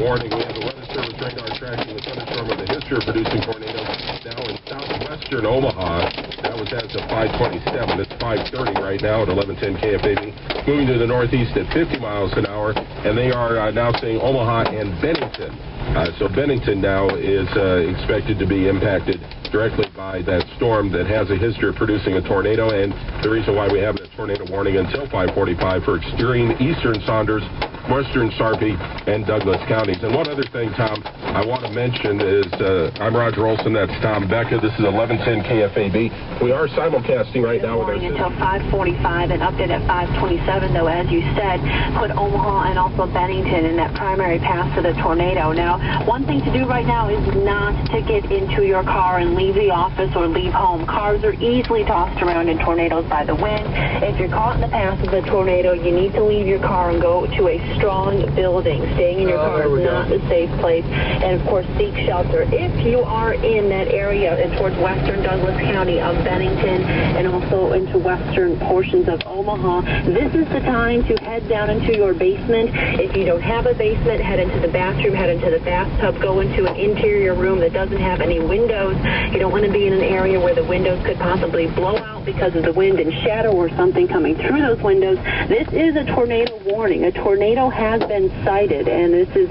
warning. We have the Weather Service radar tracking the thunderstorm with a history of producing tornadoes now in southwestern Omaha. That was as of 5:27. It's 5:30 right now at 1110 KFAB. Moving to the northeast at 50 miles an hour, and they are now saying Omaha and Bennington. So Bennington now is expected to be impacted directly by that storm that has a history of producing a tornado, and the reason why we have that tornado warning until 5:45 for extreme eastern Saunders, western Sarpy, and Douglas counties. And one other thing, Tom, I want to mention is I'm Roger Olson, that's Tom Becca. This is 1110 KFAB. We are simulcasting right now with our until 5:45 and update at 5:27, though, as you said, put Omaha and also Bennington in that primary path to the tornado. Now, one thing to do right now is not to get into your car and leave the office or leave home. Cars are easily tossed around in tornadoes by the wind. If you're caught in the path of the tornado, you need to leave your car and go to a strong building. Staying in your car is not a safe place. And, of course, seek shelter. If you are in that area and towards western Douglas County of Bennington and also into western portions of Omaha, this is the time to head down into your basement. If you don't have a basement, head into the bathroom, head into the bathtub, go into an interior room that doesn't have any windows. You don't want to be in an area where the windows could possibly blow out because of the wind and shadow or something coming through those windows. This is a tornado warning. A tornado has been sighted, and this is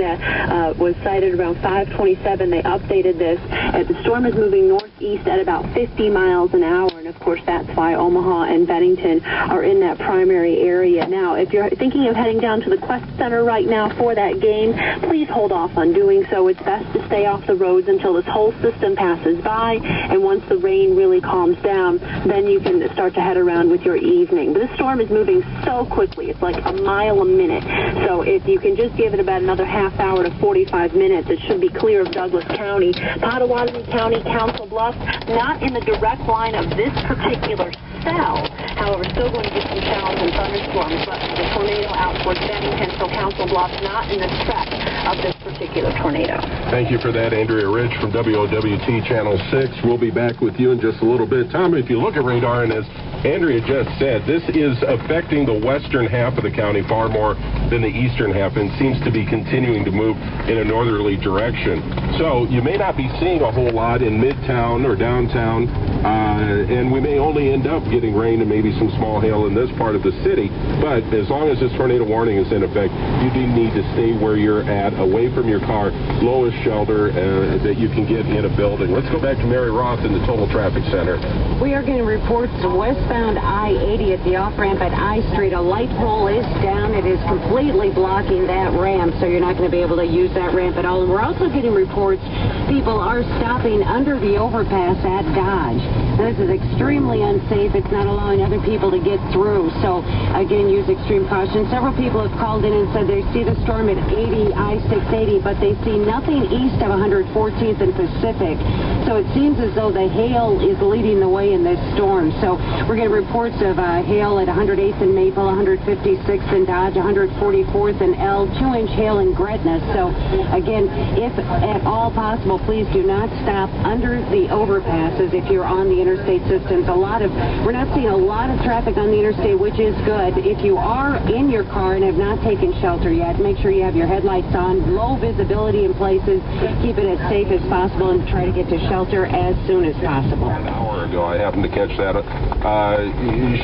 was sighted around 5:27. They updated this. The storm is moving northeast at about 50 miles an hour, and of course that's why Omaha and Bennington are in that primary area. Now, if you're thinking of heading down to the Quest Center right now for that game, please hold off on doing so. It's best to stay off the roads until this whole system passes by, and once the rain really calms down, then you can start to head around with your evening. But this storm is moving so quickly. It's like a mile a minute. So if you can just give it about another half hour to 45 minutes, it should be clear of Douglas County. Potawatomi County, Council Bluffs, not in the direct line of this particular cell. However, still going to get some showers and thunderstorms, but the tornado out towards Bennington, so Council Bluffs not in the stretch of this particular tornado. Thank you for that, Andrea Rich from WOWT Channel 6. We'll be back with you in just a little bit. Tom, if you look at radar, and as Andrea just said, this is affecting the western half of the county far more than the eastern half, and seems to be continuing to move in a northerly direction. So you may not be seeing a whole lot in midtown or downtown, and we may only end up getting rain and maybe some small hail in this part of the city. But as long as this tornado warning is in effect, you do need to stay where you're at, away from your car, lowest shelter that you can get in a building. Let's go back to Mary Roth in the Total Traffic Center. We are getting reports westbound I-80 at the off-ramp at I Street. A light pole is down. It is completely blocking that ramp, so you're not going to be able to use that ramp at all. And we're also getting reports people are stopping under the overpass at Dodge. This is extremely unsafe. It's not allowing other people to get through. So, again, use extreme caution. Several people have called in and said they see the storm at I-680, but they see nothing east of 114th and Pacific. So it seems as though the hail is leading the way in this storm. So we're getting reports of hail at 108th and Maple, 156th and Dodge, 144th and L, 2-inch hail in Gretna. So, again, if at all possible, please do not stop under the overpasses if you're on the interstate systems. We're not seeing a lot of traffic on the interstate, which is good. If you are in your car and have not taken shelter yet, make sure you have your headlights on, low visibility in places, keep it as safe as possible, and try to get to shelter as soon as possible. An hour ago, I happened to catch that.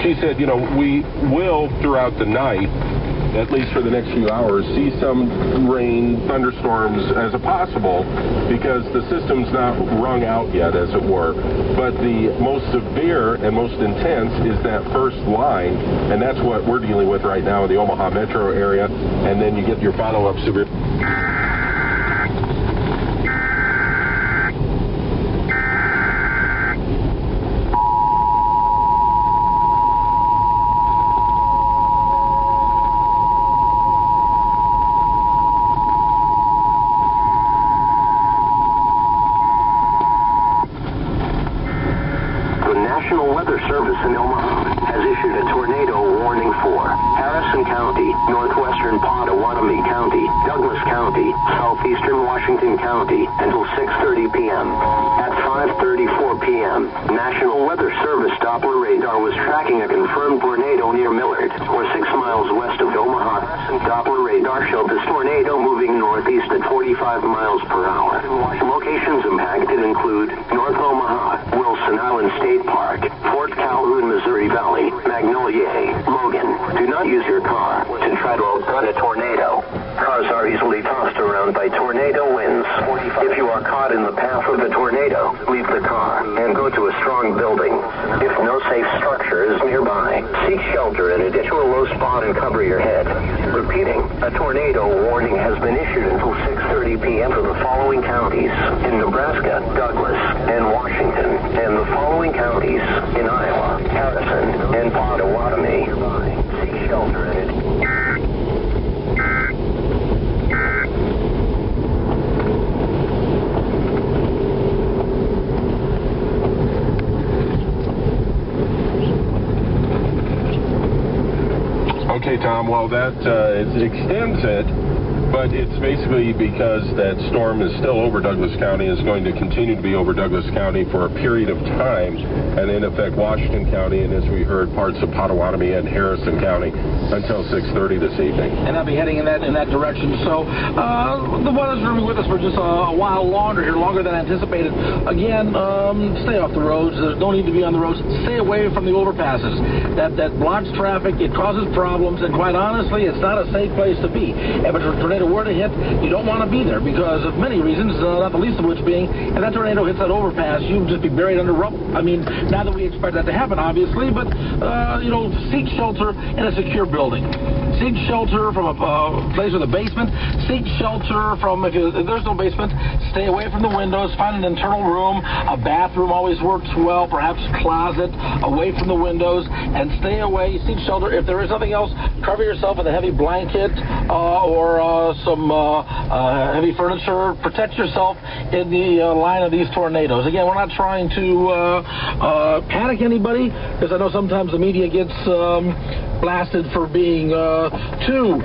She said, we will throughout the night, at least for the next few hours, see some rain, thunderstorms as a possible, because the system's not wrung out yet, as it were. But the most severe and most intense is that first line, and that's what we're dealing with right now in the Omaha metro area. And then you get your follow-up severe. Weather Service in Omaha has issued a tornado warning for Harrison County, northwestern Potawatomi County, Douglas County, Washington County until 6:30 p.m. At 5:34 p.m., National Weather Service Doppler radar was tracking a confirmed tornado near Millard, or 6 miles west of Omaha. Doppler radar showed this tornado moving northeast at 45 miles per hour. Locations impacted include North Omaha, Wilson Island State Park, Fort Calhoun, Missouri Valley, Magnolia, Logan. Do not use your car to try to outrun a tornado. Cars are easily tossed around by tornado winds. If you are caught in the path of the tornado, leave the car and go to a strong building. If no safe structure is nearby, seek shelter in a ditch or low spot and cover your head. Repeating, a tornado warning has been issued until 6:30 p.m. for the following counties in Nebraska, Douglas, and Washington, and the following counties in Iowa, Harrison, and Potawatomi. Seek shelter in a Okay, Tom, well, that extends it, but it's basically because that storm is still over Douglas County, is going to continue to be over Douglas County for a period of time, and in effect Washington County, and as we heard, parts of Potawatomi and Harrison County until 6:30 this evening. And I'll be heading in that direction. So the weather's going to be with us for just a while longer here, longer than anticipated. Again, stay off the roads. There's no need to be on the roads. Stay away from the overpasses. That blocks traffic. It causes problems, and quite honestly, it's not a safe place to be. If a tornado were to hit, you don't want to be there because of many reasons, not the least of which being, if that tornado hits that overpass, you'll just be buried under rubble. I mean, not that we expect that to happen, obviously, but, seek shelter in a secure building. Seek shelter from a place with a basement. Seek shelter from, if there's no basement, stay away from the windows. Find an internal room. A bathroom always works well, perhaps a closet, away from the windows, and stay away. Seek shelter. If there is nothing else, cover yourself with a heavy blanket or some heavy furniture. Protect yourself in the line of these tornadoes. Again, we're not trying to panic anybody, because I know sometimes the media gets blasted for being too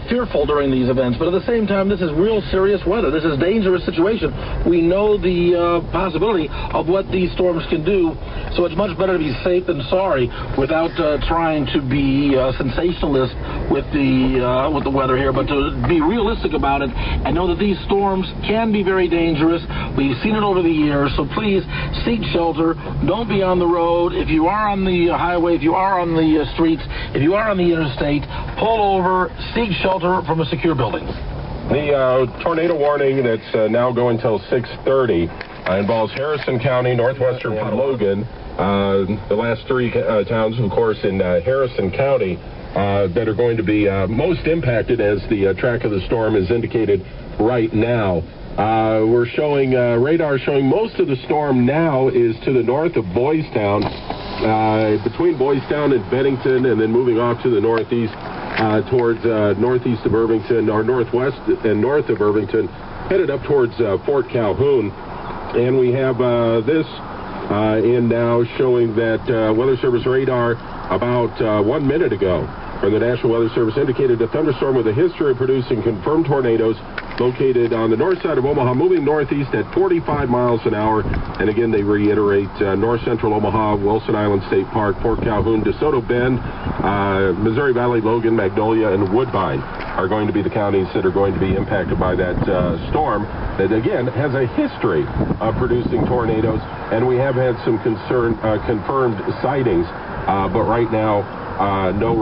fearful during these events, but at the same time, this is real serious weather. This is a dangerous situation. We know the possibility of what these storms can do, so it's much better to be safe than sorry without trying to be sensationalist with the weather here, but to be realistic about it and know that these storms can be very dangerous. We've seen it over the years, so please seek shelter. Don't be on the road. If you are on the highway, if you are on the streets, if you are on the interstate, pull over. Seek shelter from a secure building. The tornado warning that's now going until 6:30 involves Harrison County, northwestern Logan, the last three towns, of course, in Harrison County that are going to be most impacted, as the track of the storm is indicated right now. We're showing radar showing most of the storm now is to the north of Boys Town, between Boys Town and Bennington, and then moving off to the northeast towards northeast of Irvington, or northwest and north of Irvington, headed up towards Fort Calhoun. And we have this in now showing that Weather Service radar about 1 minute ago from the National Weather Service indicated a thunderstorm with a history of producing confirmed tornadoes located on the north side of Omaha, moving northeast at 45 miles an hour. And again, they reiterate north central Omaha, Wilson Island State Park, Fort Calhoun, DeSoto Bend, Missouri Valley, Logan, Magnolia, and Woodbine are going to be the counties that are going to be impacted by that storm that, again, has a history of producing tornadoes. And we have had some confirmed sightings, but right now, no